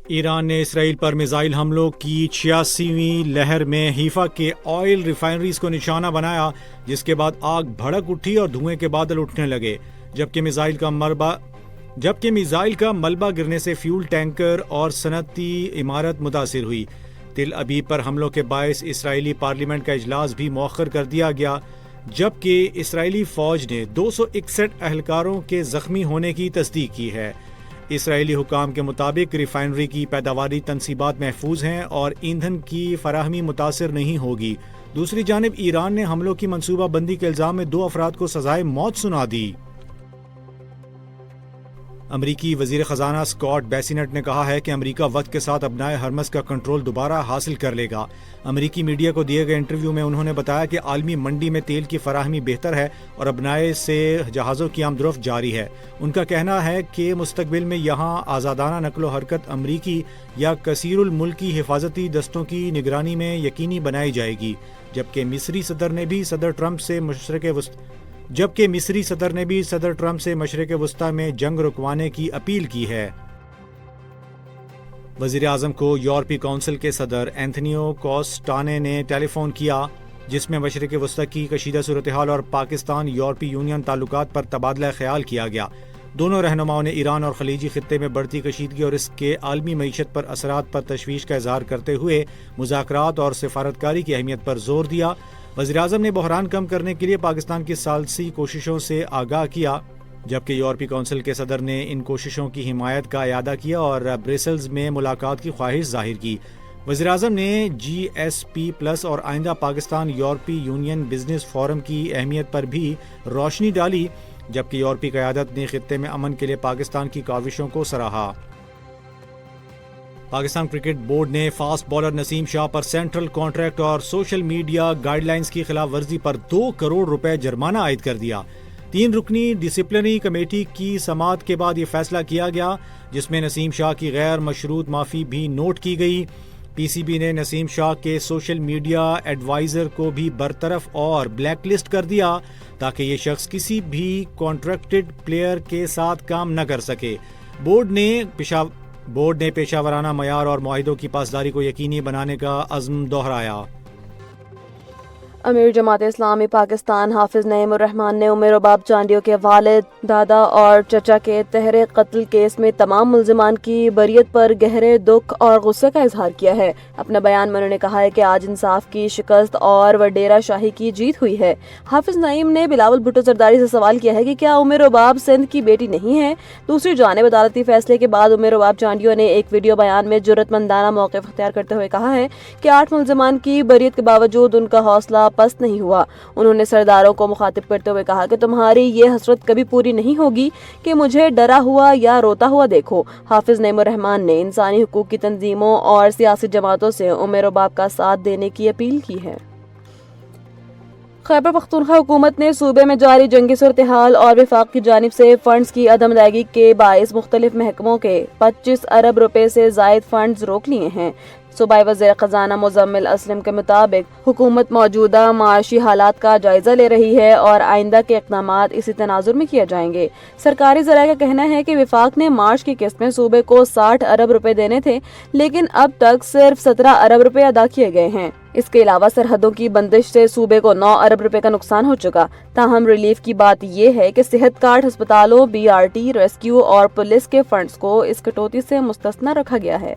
ایران نے اسرائیل پر میزائل حملوں کی 86ویں لہر میں حیفا کے آئل ریفائنریز کو نشانہ بنایا، جس کے بعد آگ بھڑک اٹھی اور دھوئیں کے بادل اٹھنے لگے، جبکہ میزائل کا ملبہ گرنے سے فیول ٹینکر اور صنعتی عمارت متاثر ہوئی۔ تل ابیب پر حملوں کے باعث اسرائیلی پارلیمنٹ کا اجلاس بھی مؤخر کر دیا گیا، جبکہ اسرائیلی فوج نے 261 اہلکاروں کے زخمی ہونے کی تصدیق کی ہے۔ اسرائیلی حکام کے مطابق ریفائنری کی پیداواری تنصیبات محفوظ ہیں اور ایندھن کی فراہمی متاثر نہیں ہوگی۔ دوسری جانب ایران نے حملوں کی منصوبہ بندی کے الزام میں 2 افراد کو سزائے موت سنا دی۔ امریکی وزیر خزانہ اسکاٹ بیسینٹ نے کہا ہے کہ امریکہ وقت کے ساتھ ابنائے ہرمز کا کنٹرول دوبارہ حاصل کر لے گا۔ امریکی میڈیا کو دیے گئے انٹرویو میں انہوں نے بتایا کہ عالمی منڈی میں تیل کی فراہمی بہتر ہے اور ابنائے سے جہازوں کی آمد و رفت جاری ہے۔ ان کا کہنا ہے کہ مستقبل میں یہاں آزادانہ نقل و حرکت امریکی یا کثیر الملکی حفاظتی دستوں کی نگرانی میں یقینی بنائی جائے گی، جبکہ مصری صدر نے بھی صدر ٹرمپ سے مشرق وسطی میں جنگ رکوانے کی اپیل کی ہے۔ وزیر اعظم کو یورپی کونسل کے صدر اینتھونیو کوسٹانے نے ٹیلی فون کیا، جس میں مشرق وسطی کی کشیدہ صورتحال اور پاکستان یورپی یونین تعلقات پر تبادلہ خیال کیا گیا۔ دونوں رہنماؤں نے ایران اور خلیجی خطے میں بڑھتی کشیدگی اور اس کے عالمی معیشت پر اثرات پر تشویش کا اظہار کرتے ہوئے مذاکرات اور سفارتکاری کی اہمیت پر زور دیا۔ وزیر اعظم نے بحران کم کرنے کے لیے پاکستان کی ثالثی کوششوں سے آگاہ کیا، جبکہ یورپی کونسل کے صدر نے ان کوششوں کی حمایت کا اعادہ کیا اور برسلز میں ملاقات کی خواہش ظاہر کی۔ وزیر اعظم نے GSP+ اور آئندہ پاکستان یورپی یونین بزنس فورم کی اہمیت پر بھی روشنی ڈالی، جبکہ یورپی قیادت نے خطے میں امن کے لیے پاکستان کی کاوشوں کو سراہا۔ پاکستان کرکٹ بورڈ نے فاسٹ بالر نسیم شاہ پر سینٹرل کانٹریکٹ اور سوشل میڈیا گائیڈ لائنز کی خلاف ورزی پر 2 کروڑ روپے جرمانہ عائد کر دیا۔ 3 رکنی ڈسپلنری کمیٹی کی سماعت کے بعد یہ فیصلہ کیا گیا، جس میں نسیم شاہ کی غیر مشروط معافی بھی نوٹ کی گئی۔ PCB نے نسیم شاہ کے سوشل میڈیا ایڈوائزر کو بھی برطرف اور بلیک لسٹ کر دیا تاکہ یہ شخص کسی بھی کانٹریکٹڈ پلیئر کے ساتھ کام نہ کر سکے۔ بورڈ نے پیشہ ورانہ معیار اور معاہدوں کی پاسداری کو یقینی بنانے کا عزم دہرایا۔ امیر جماعت اسلامی پاکستان حافظ نعیم الرحمان نے عمر وباب چانڈیو کے والد، دادا اور چچا کے تحریک قتل کیس میں تمام ملزمان کی بریت پر گہرے دکھ اور غصے کا اظہار کیا ہے۔ اپنے بیان میں انہوں نے کہا ہے کہ آج انصاف کی شکست اور وڈیرہ شاہی کی جیت ہوئی ہے۔ حافظ نعیم نے بلاول بھٹو زرداری سے سوال کیا ہے کہ کیا عمر وباب سندھ کی بیٹی نہیں ہے؟ دوسری جانب عدالتی فیصلے کے بعد عمر وباب چانڈیو نے ایک ویڈیو بیان میں جرأت مندانہ موقف اختیار کرتے ہوئے کہا ہے کہ 8 ملزمان کی بریت کے باوجود ان کا حوصلہ پست نہیں ہوا۔ انہوں نے سرداروں کو مخاطب کرتے ہوئے کہا کہ تمہاری یہ حسرت کبھی پوری نہیں ہوگی کہ مجھے ڈرا ہوا یا روتا ہوا دیکھو۔ حافظ نعیم الرحمان نے انسانی حقوق کی تنظیموں اور سیاسی جماعتوں سے عمر وباب کا ساتھ دینے کی اپیل کی ہے۔ خیبر پختونخوا حکومت نے صوبے میں جاری جنگی صورتحال اور وفاق کی جانب سے فنڈز کی عدم ادائیگی کے باعث مختلف محکموں کے 25 ارب روپے سے زائد فنڈز روک لیے ہیں۔ صوبائی وزیر خزانہ مزمل اسلم کے مطابق حکومت موجودہ معاشی حالات کا جائزہ لے رہی ہے اور آئندہ کے اقدامات اسی تناظر میں کیے جائیں گے۔ سرکاری ذرائع کا کہنا ہے کہ وفاق نے مارچ کی قسط میں صوبے کو 60 ارب روپے دینے تھے، لیکن اب تک صرف 17 ارب روپے ادا کیے گئے ہیں۔ اس کے علاوہ سرحدوں کی بندش سے صوبے کو 9 ارب روپے کا نقصان ہو چکا۔ تاہم ریلیف کی بات یہ ہے کہ صحت کارڈ، ہسپتالوں، BRT، ریسکیو اور پولیس کے فنڈز کو اس کٹوتی سے مستثنی رکھا گیا ہے۔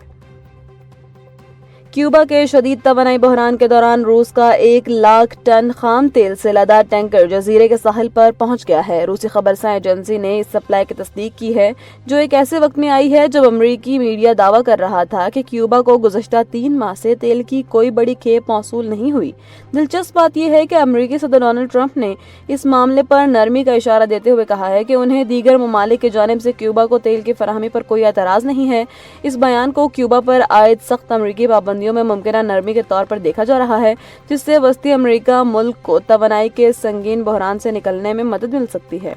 کیوبا کے شدید توانائی بحران کے دوران روس کا 1 لاکھ ٹن خام تیل سے لدا ٹینکر جزیرے کے ساحل پر پہنچ گیا ہے۔ روسی خبرساں ایجنسی نے اس سپلائی کی تصدیق کی ہے، جو ایک ایسے وقت میں آئی ہے جب امریکی میڈیا دعویٰ کر رہا تھا کہ کیوبا کو گزشتہ 3 ماہ سے تیل کی کوئی بڑی کھیپ موصول نہیں ہوئی۔ دلچسپ بات یہ ہے کہ امریکی صدر ڈونلڈ ٹرمپ نے اس معاملے پر نرمی کا اشارہ دیتے ہوئے کہا ہے کہ انہیں دیگر ممالک کی جانب سے کیوبا کو تیل کی فراہمی پر کوئی اعتراض نہیں ہے۔ اس بیان کو کیوبا پر عائد سخت امریکی پابندیوں میں ممکنہ نرمی کے طور پر دیکھا جا رہا ہے، جس سے وسطی امریکہ ملک کو توانائی کے سنگین بحران سے نکلنے میں مدد مل سکتی ہے۔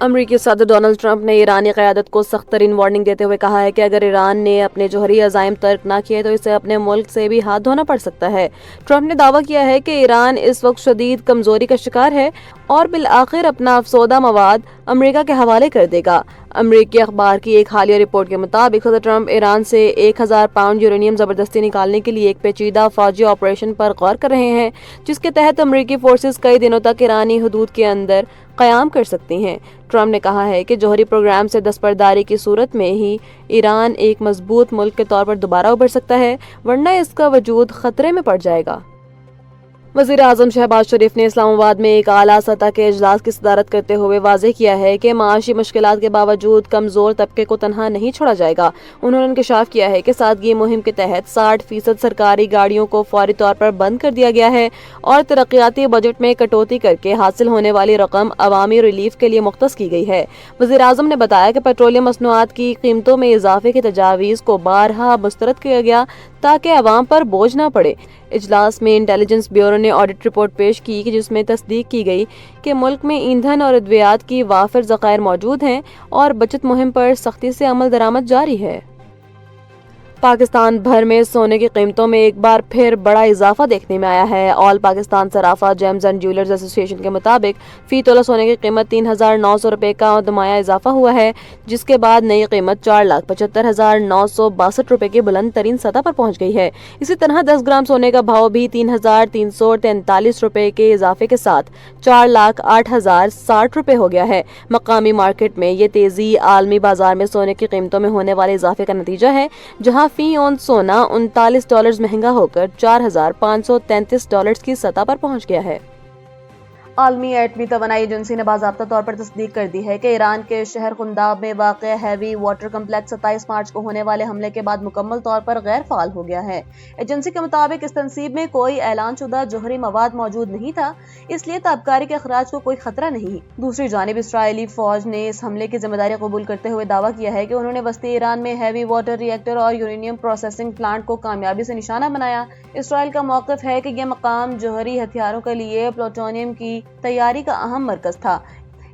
امریکی صدر ڈونلڈ ٹرمپ نے ایرانی قیادت کو سخت ترین وارننگ دیتے ہوئے کہا ہے کہ اگر ایران نے اپنے جوہری عزائم ترک نہ کیے تو اسے اپنے ملک سے بھی ہاتھ دھونا پڑ سکتا ہے۔ ٹرمپ نے دعویٰ کیا ہے کہ ایران اس وقت شدید کمزوری کا شکار ہے اور بالآخر اپنا افسودہ مواد امریکہ کے حوالے کر دے گا۔ امریکی اخبار کی ایک حالیہ رپورٹ کے مطابق صدر ٹرمپ ایران سے 1000 پاؤنڈ یورینیم زبردستی نکالنے کے لیے ایک پیچیدہ فوجی آپریشن پر غور کر رہے ہیں، جس کے تحت امریکی فورسز کئی دنوں تک ایرانی حدود کے اندر قیام کر سکتی ہیں۔ ٹرمپ نے کہا ہے کہ جوہری پروگرام سے دستبرداری کی صورت میں ہی ایران ایک مضبوط ملک کے طور پر دوبارہ ابھر سکتا ہے، ورنہ اس کا وجود خطرے میں پڑ جائے گا۔ وزیر اعظم شہباز شریف نے اسلام آباد میں ایک اعلیٰ سطح کے اجلاس کی صدارت کرتے ہوئے واضح کیا ہے کہ معاشی مشکلات کے باوجود کمزور طبقے کو تنہا نہیں چھوڑا جائے گا۔ انہوں نے انکشاف کیا ہے کہ سادگی مہم کے تحت 60% سرکاری گاڑیوں کو فوری طور پر بند کر دیا گیا ہے اور ترقیاتی بجٹ میں کٹوتی کر کے حاصل ہونے والی رقم عوامی ریلیف کے لیے مختص کی گئی ہے۔ وزیر اعظم نے بتایا کہ پیٹرولیم مصنوعات کی قیمتوں میں اضافے کی تجاویز کو بارہا مسترد کیا گیا تاکہ عوام پر بوجھ نہ پڑے۔ اجلاس میں انٹیلیجنس بیورو نے آڈٹ رپورٹ پیش کی جس میں تصدیق کی گئی کہ ملک میں ایندھن اور ادویات کی وافر ذخائر موجود ہیں اور بچت مہم پر سختی سے عمل درآمد جاری ہے۔ پاکستان بھر میں سونے کی قیمتوں میں ایک بار پھر بڑا اضافہ دیکھنے میں آیا ہے۔ آل پاکستان صرافہ جیمز اینڈ جیولرز ایسوسی ایشن کے مطابق فی تولہ سونے کی قیمت 3900 روپے کا نمایاں اضافہ ہوا ہے، جس کے بعد نئی قیمت 4,75,962 روپے کی بلند ترین سطح پر پہنچ گئی ہے۔ اسی طرح 10 گرام سونے کا بھاؤ بھی 3,343 روپے کے اضافے کے ساتھ 4,08,060 روپے ہو گیا ہے۔ مقامی مارکیٹ میں یہ تیزی عالمی بازار میں سونے کی قیمتوں میں ہونے والے اضافے کا نتیجہ ہے، جہاں فی اون سونا $39 مہنگا ہو کر $4,533 کی سطح پر پہنچ گیا ہے۔ عالمی ایٹمی توانائی ایجنسی نے باضابطہ طور پر تصدیق کر دی ہے کہ ایران کے شہر قنداب میں واقع ہیوی واٹر کمپلیکس 27 مارچ کو ہونے والے حملے کے بعد مکمل طور پر غیر فعال ہو گیا ہے۔ ایجنسی کے مطابق اس تنصیب میں کوئی اعلان شدہ جوہری مواد موجود نہیں تھا، اس لیے تابکاری کے اخراج کو کوئی خطرہ نہیں۔ دوسری جانب اسرائیلی فوج نے اس حملے کی ذمہ داری قبول کرتے ہوئے دعویٰ کیا ہے کہ انہوں نے وسطی ایران میں ہیوی واٹر ری ایکٹر اور یورینیم پروسیسنگ پلانٹ کو کامیابی سے نشانہ بنایا۔ اسرائیل کا موقف ہے کہ یہ مقام جوہری ہتھیاروں کے لیے پلوٹونیم کی تیاری کا اہم مرکز تھا۔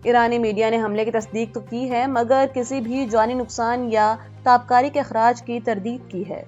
ایرانی میڈیا نے حملے کی تصدیق تو کی ہے مگر کسی بھی جانی نقصان یا تابکاری کے اخراج کی تردید کی ہے۔